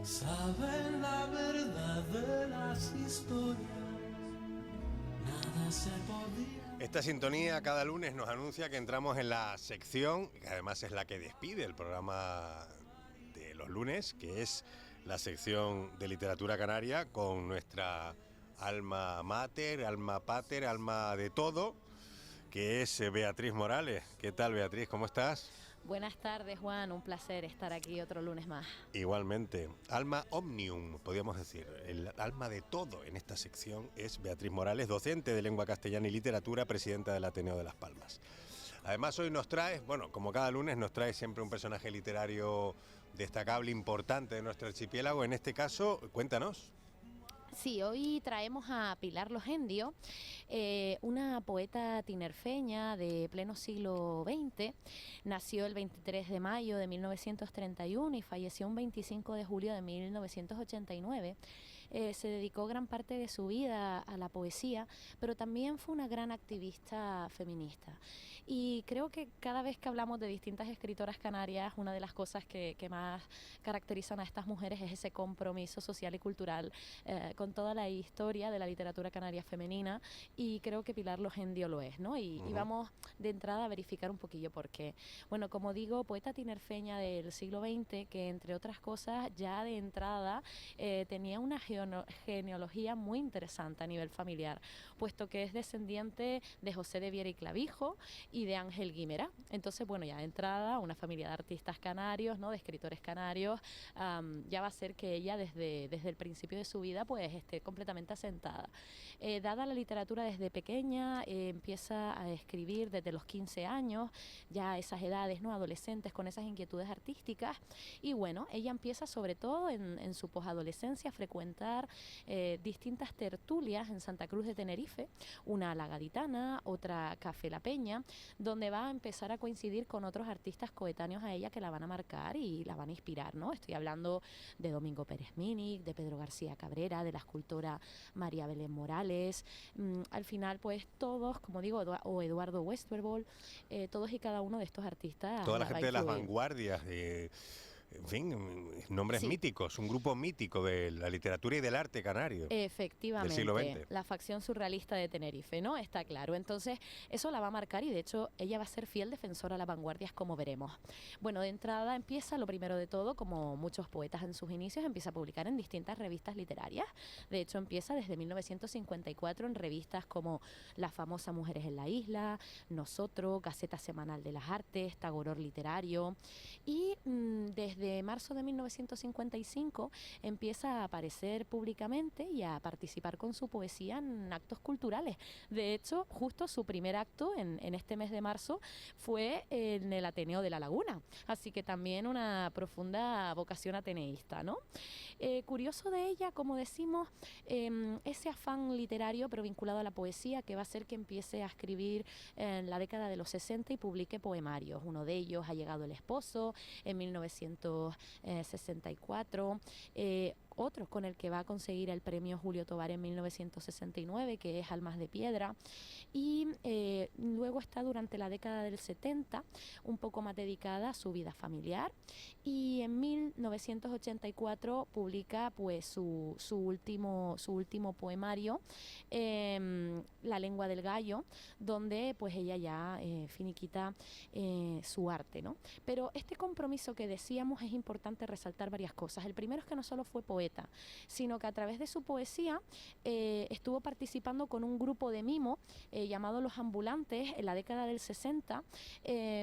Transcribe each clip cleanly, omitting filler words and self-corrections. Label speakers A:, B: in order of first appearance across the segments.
A: saben la verdad de las historias. Nada se podía.
B: Esta sintonía cada lunes nos anuncia que entramos en la sección, que además es la que despide el programa de los lunes, que es la sección de literatura canaria, con nuestra alma mater, alma pater, alma de todo, que es Beatriz Morales. ¿Qué tal, Beatriz? ¿Cómo estás?
C: Buenas tardes, Juan, un placer estar aquí otro lunes más.
B: Igualmente, alma omnium, podríamos decir, el alma de todo en esta sección es Beatriz Morales, docente de lengua castellana y literatura, presidenta del Ateneo de Las Palmas. Además hoy nos trae, bueno, como cada lunes nos trae siempre un personaje literario destacable, importante de nuestro archipiélago. En este caso, cuéntanos.
C: Sí, hoy traemos a Pilar Logendio, una poeta tinerfeña de pleno siglo XX. Nació el 23 de mayo de 1931 y falleció un 25 de julio de 1989. Se dedicó gran parte de su vida a la poesía, pero también fue una gran activista feminista. Y creo que cada vez que hablamos de distintas escritoras canarias, una de las cosas que más caracterizan a estas mujeres es ese compromiso social y cultural con toda la historia de la literatura canaria femenina, y creo que Pilar Logendio lo es, ¿no? Y vamos de entrada a verificar un poquillo por qué. Bueno, como digo, poeta tinerfeña del siglo XX, que entre otras cosas ya de entrada tenía una genealogía muy interesante a nivel familiar, puesto que es descendiente de José de Viera y Clavijo y de Ángel Guimerá. Entonces, bueno, ya de entrada, una familia de artistas canarios, ¿no? De escritores canarios, ya va a ser que ella desde el principio de su vida pues esté completamente asentada. Dada la literatura desde pequeña, empieza a escribir desde los 15 años, ya a esas edades, ¿no? Adolescentes con esas inquietudes artísticas, y bueno, ella empieza sobre todo en su posadolescencia a frecuentar distintas tertulias en Santa Cruz de Tenerife, una La Gaditana, otra Café La Peña, donde va a empezar a coincidir con otros artistas coetáneos a ella que la van a marcar y la van a inspirar, ¿no? Estoy hablando de Domingo Pérez Mínic, de Pedro García Cabrera, de la escultora María Belén Morales, al final pues todos, como digo, o Eduardo Westerbold, todos y cada uno de estos artistas.
B: Toda la gente de las vanguardias, en fin, nombres
C: sí,
B: míticos, un grupo mítico de la literatura y del arte canario.
C: Efectivamente,
B: del siglo XX.
C: La facción surrealista de Tenerife, ¿no? Está claro. Entonces, eso la va a marcar y de hecho ella va a ser fiel defensora a las vanguardias, como veremos. Bueno, de entrada empieza, lo primero de todo, como muchos poetas en sus inicios, empieza a publicar en distintas revistas literarias. De hecho, empieza desde 1954 en revistas como la famosa Mujeres en la Isla, Nosotros, Gaceta Semanal de las Artes, Tagoror Literario, y desde marzo de 1955 empieza a aparecer públicamente y a participar con su poesía en actos culturales. De hecho, justo su primer acto en este mes de marzo fue en el Ateneo de La Laguna, así que también una profunda vocación ateneísta, ¿no? Curioso de ella, como decimos, ese afán literario pero vinculado a la poesía, que va a hacer que empiece a escribir en la década de los 60 y publique poemarios. Uno de ellos, Ha llegado el esposo, en 1964, otro con el que va a conseguir el premio Julio Tovar en 1969, que es Almas de Piedra, y luego está durante la década del 70 un poco más dedicada a su vida familiar, y en 1984 publica pues su último poemario, La lengua del gallo, donde pues ella ya finiquita su arte, ¿no? Pero este compromiso que decíamos, es importante resaltar varias cosas. El primero es que no solo fue poeta, sino que a través de su poesía estuvo participando con un grupo de mimo llamado Los Ambulantes en la década del 60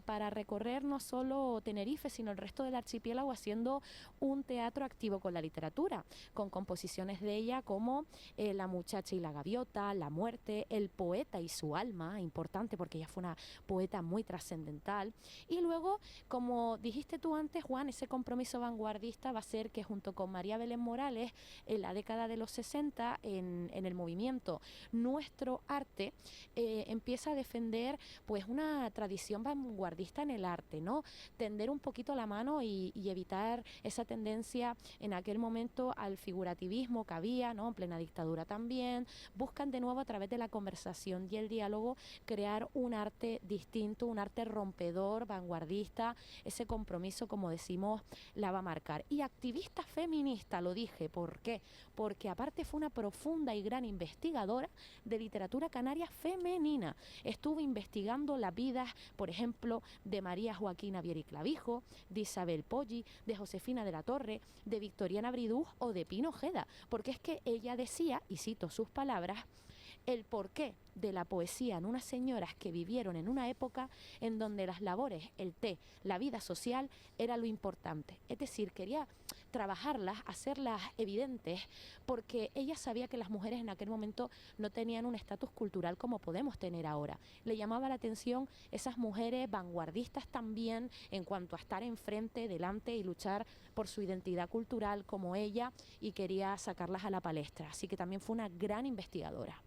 C: para recorrer no solo Tenerife, sino el resto del archipiélago, haciendo un teatro activo con la literatura, con composiciones de ella como La muchacha y la gaviota, La muerte, El poeta y su alma, importante porque ella fue una poeta muy trascendental. Y luego, como dijiste tú antes, Juan, ese compromiso vanguardista va a ser que junto con María Belén Morales, en la década de los 60, en el movimiento Nuestro Arte, empieza a defender pues una tradición vanguardista en el arte, ¿no? Tender un poquito la mano y evitar esa tendencia en aquel momento al figurativismo que había, ¿no? En plena dictadura también. Buscan de nuevo, a través de la conversación y el diálogo, crear un arte distinto, un arte rompedor, vanguardista, ese compromiso, como decimos, digamos, la va a marcar. Y activista feminista, lo dije, ¿por qué? Porque aparte fue una profunda y gran investigadora de literatura canaria femenina. Estuvo investigando las vidas, por ejemplo, de María Joaquina Vieri Clavijo, de Isabel Poggi, de Josefina de la Torre, de Victoriana Bridú o de Pino Ojeda, porque es que ella decía, y cito sus palabras, el porqué de la poesía en unas señoras que vivieron en una época en donde las labores, el té, la vida social era lo importante. Es decir, quería trabajarlas, hacerlas evidentes, porque ella sabía que las mujeres en aquel momento no tenían un estatus cultural como podemos tener ahora. Le llamaba la atención esas mujeres vanguardistas también en cuanto a estar enfrente, delante y luchar por su identidad cultural como ella, y quería sacarlas a la palestra. Así que también fue una gran investigadora.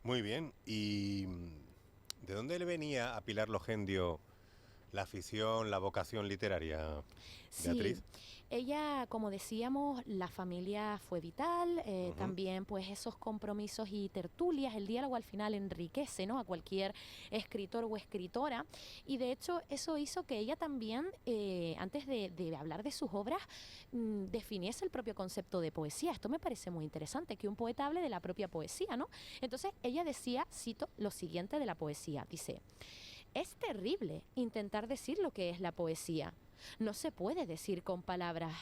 B: Muy bien. ¿Y de dónde le venía a Pilar Logendio la afición, la vocación literaria, Beatriz?
C: Sí, ella, como decíamos, la familia fue vital, también pues esos compromisos y tertulias, el diálogo al final enriquece, ¿no?, a cualquier escritor o escritora, y de hecho eso hizo que ella también, antes de hablar de sus obras, definiese el propio concepto de poesía. Esto me parece muy interesante, que un poeta hable de la propia poesía, ¿no? Entonces ella decía, cito, lo siguiente de la poesía, dice: es terrible intentar decir lo que es la poesía. No se puede decir con palabras.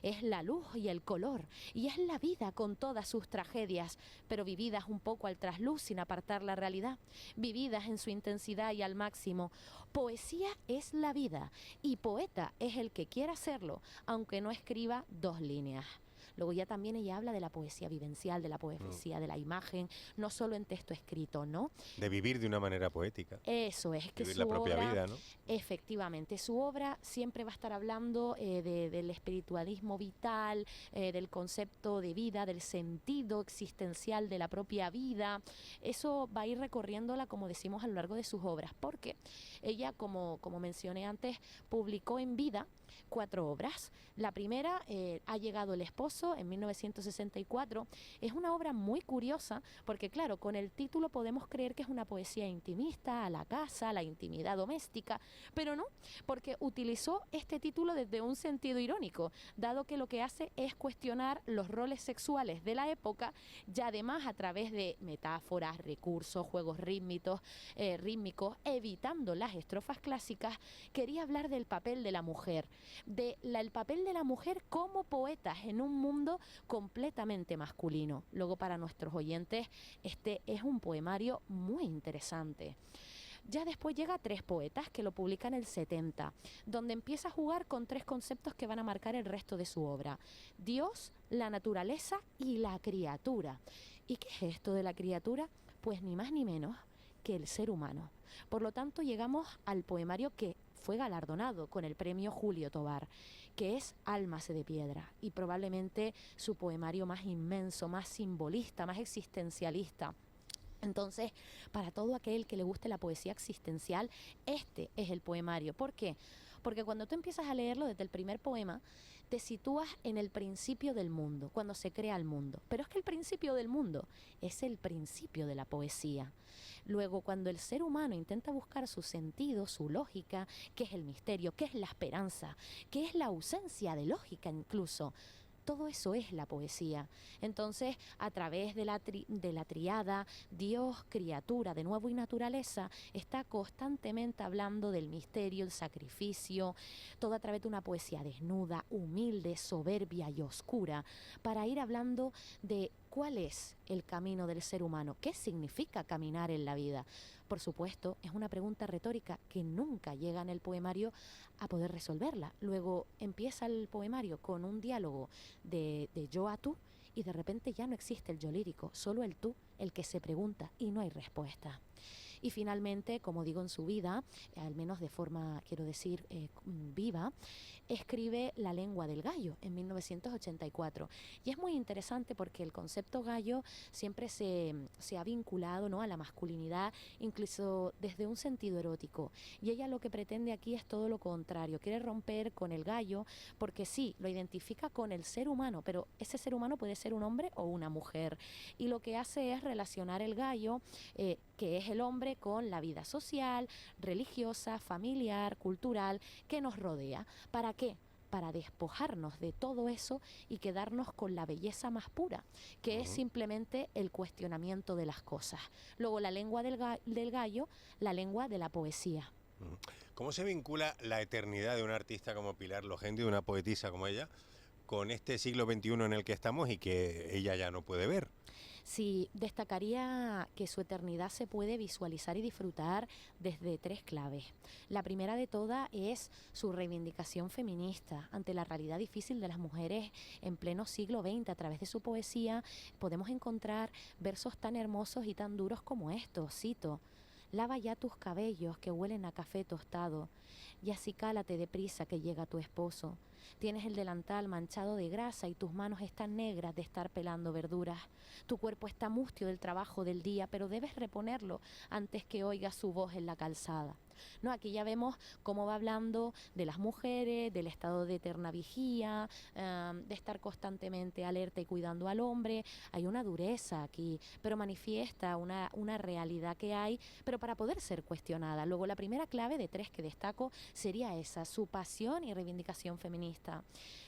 C: Es la luz y el color, y es la vida con todas sus tragedias, pero vividas un poco al trasluz sin apartar la realidad, vividas en su intensidad y al máximo. Poesía es la vida, y poeta es el que quiera hacerlo, aunque no escriba 2 líneas. Luego ya también ella habla de la poesía vivencial, de la poesía de la imagen, no solo en texto escrito, ¿no?
B: De vivir de una manera poética.
C: Eso es, que
B: Vivir
C: su
B: la propia
C: obra,
B: vida, ¿no?
C: efectivamente, su obra siempre va a estar hablando del espiritualismo vital, del concepto de vida, del sentido existencial de la propia vida. Eso va a ir recorriéndola, como decimos, a lo largo de sus obras, porque ella, como mencioné antes, publicó en vida 4 obras. La primera, Ha llegado el esposo, en 1964. Es una obra muy curiosa porque, claro, con el título podemos creer que es una poesía intimista, a la casa, a la intimidad doméstica, pero no, porque utilizó este título desde un sentido irónico, dado que lo que hace es cuestionar los roles sexuales de la época, y además a través de metáforas, recursos, juegos rítmicos, evitando las estrofas clásicas, quería hablar del papel de la mujer, el papel de la mujer como poeta en un mundo completamente masculino. Luego, para nuestros oyentes, este es un poemario muy interesante. Ya después llega 3 poetas, que lo publica en el 70, donde empieza a jugar con 3 conceptos que van a marcar el resto de su obra: Dios, la naturaleza y la criatura. ¿Y qué es esto de la criatura? Pues ni más ni menos que el ser humano. Por lo tanto, llegamos al poemario que fue galardonado con el premio Julio Tobar, que es Almas de piedra, y probablemente su poemario más inmenso, más simbolista, más existencialista. Entonces, para todo aquel que le guste la poesía existencial, este es el poemario. ¿Por qué? Porque cuando tú empiezas a leerlo desde el primer poema, te sitúas en el principio del mundo, cuando se crea el mundo. Pero es que el principio del mundo es el principio de la poesía. Luego, cuando el ser humano intenta buscar su sentido, su lógica, qué es el misterio, qué es la esperanza, qué es la ausencia de lógica incluso, todo eso es la poesía. Entonces, a través de la triada Dios, criatura, de nuevo, y naturaleza, está constantemente hablando del misterio, el sacrificio, todo a través de una poesía desnuda, humilde, soberbia y oscura, para ir hablando de cuál es el camino del ser humano, qué significa caminar en la vida. Por supuesto, es una pregunta retórica que nunca llega en el poemario a poder resolverla. Luego empieza el poemario con un diálogo de yo a tú, y de repente ya no existe el yo lírico, solo el tú, el que se pregunta, y no hay respuesta. Y finalmente, como digo, en su vida, al menos de forma, quiero decir, viva, escribe La lengua del gallo en 1984. Y es muy interesante porque el concepto gallo siempre se ha vinculado, ¿no?, a la masculinidad, incluso desde un sentido erótico. Y ella lo que pretende aquí es todo lo contrario. Quiere romper con el gallo porque sí, lo identifica con el ser humano, pero ese ser humano puede ser un hombre o una mujer. Y lo que hace es relacionar el gallo, que es el hombre con la vida social, religiosa, familiar, cultural que nos rodea. ¿Para qué? Para despojarnos de todo eso y quedarnos con la belleza más pura, que es simplemente el cuestionamiento de las cosas. Luego la lengua del gallo, la lengua de la poesía.
B: ¿Cómo se vincula la eternidad de una artista como Pilar Logendi, de una poetisa como ella, con este siglo XXI en el que estamos y que ella ya no puede ver?
C: Sí, destacaría que su eternidad se puede visualizar y disfrutar desde 3 claves. La primera de todas es su reivindicación feminista ante la realidad difícil de las mujeres en pleno siglo XX. A través de su poesía podemos encontrar versos tan hermosos y tan duros como estos, cito: lava ya tus cabellos que huelen a café tostado, y así cálate deprisa que llega tu esposo. Tienes el delantal manchado de grasa y tus manos están negras de estar pelando verduras. Tu cuerpo está mustio del trabajo del día, pero debes reponerlo antes que oigas su voz en la calzada. ¿No? Aquí ya vemos cómo va hablando de las mujeres, del estado de eterna vigía, de estar constantemente alerta y cuidando al hombre. Hay una dureza aquí, pero manifiesta una realidad que hay, pero para poder ser cuestionada. Luego la primera clave de 3 que destaco sería esa, su pasión y reivindicación feminista.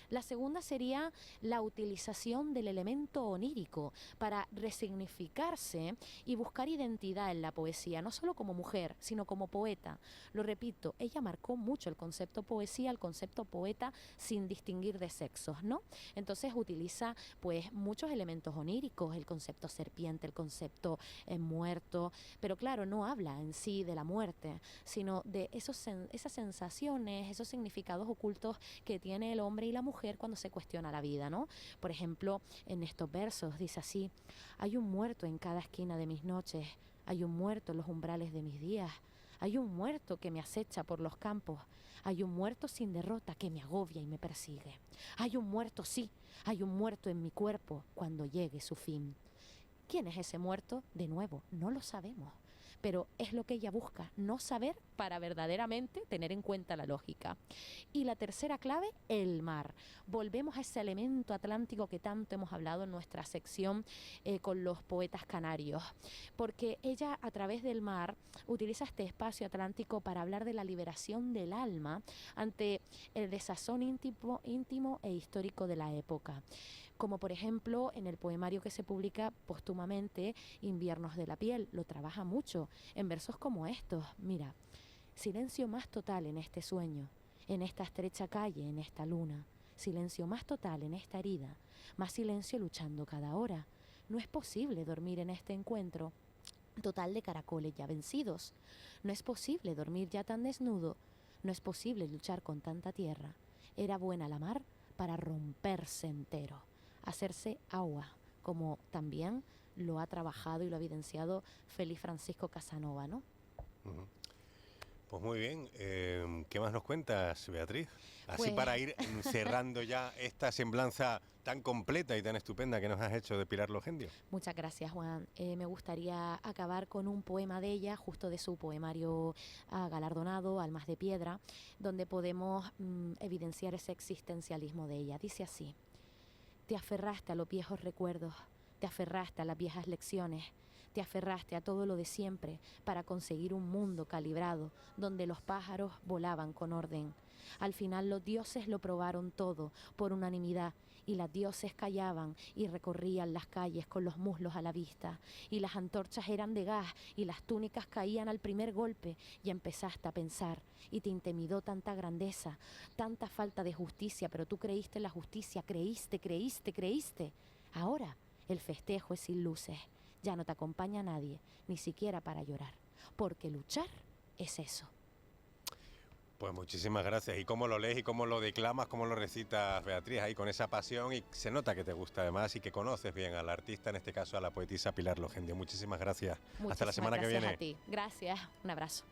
C: La segunda sería la utilización del elemento onírico para resignificarse y buscar identidad en la poesía, no solo como mujer, sino como poeta. Lo repito, ella marcó mucho el concepto poesía, el concepto poeta sin distinguir de sexos, ¿no? Entonces utiliza pues muchos elementos oníricos, el concepto serpiente, el concepto muerto, pero claro, no habla en sí de la muerte, sino de esas sensaciones, esos significados ocultos que tiene el hombre y la mujer cuando se cuestiona la vida, ¿no? Por ejemplo, en estos versos dice así: hay un muerto en cada esquina de mis noches, hay un muerto en los umbrales de mis días, hay un muerto que me acecha por los campos, hay un muerto sin derrota que me agobia y me persigue. Hay un muerto, sí, hay un muerto en mi cuerpo cuando llegue su fin. ¿Quién es ese muerto? De nuevo, no lo sabemos. Pero es lo que ella busca, no saber para verdaderamente tener en cuenta la lógica. Y la tercera clave, el mar. Volvemos a ese elemento atlántico que tanto hemos hablado en nuestra sección con los poetas canarios, porque ella a través del mar utiliza este espacio atlántico para hablar de la liberación del alma ante el desazón íntimo e histórico de la época. Como por ejemplo en el poemario que se publica póstumamente, Inviernos de la piel, lo trabaja mucho en versos como estos. Mira: silencio más total en este sueño, en esta estrecha calle, en esta luna. Silencio más total en esta herida, más silencio luchando cada hora. No es posible dormir en este encuentro total de caracoles ya vencidos. No es posible dormir ya tan desnudo. No es posible luchar con tanta tierra. Era buena la mar para romperse entero, hacerse agua, como también lo ha trabajado y lo ha evidenciado Félix Francisco Casanova, ¿no?
B: Pues muy bien, ¿qué más nos cuentas, Beatriz? Así
C: Pues
B: para ir cerrando ya esta semblanza tan completa y tan estupenda que nos has hecho de Pilar Logendio.
C: Muchas gracias, Juan. Me gustaría acabar con un poema de ella, justo de su poemario galardonado, Almas de Piedra, donde podemos evidenciar ese existencialismo de ella. Dice así: te aferraste a los viejos recuerdos, te aferraste a las viejas lecciones, te aferraste a todo lo de siempre para conseguir un mundo calibrado donde los pájaros volaban con orden. Al final los dioses lo probaron todo por unanimidad y las dioses callaban y recorrían las calles con los muslos a la vista y las antorchas eran de gas y las túnicas caían al primer golpe y empezaste a pensar y te intimidó tanta grandeza, tanta falta de justicia, pero tú creíste en la justicia, creíste. Ahora el festejo es sin luces. Ya no te acompaña nadie, ni siquiera para llorar, porque luchar es eso.
B: Pues muchísimas gracias. ¿Y cómo lo lees y cómo lo declamas, cómo lo recitas, Beatriz, ahí con esa pasión? Y se nota que te gusta además y que conoces bien al artista, en este caso a la poetisa Pilar Logendio. Muchísimas gracias. Hasta la semana que viene.
C: Muchísimas gracias a ti. Gracias. Un abrazo.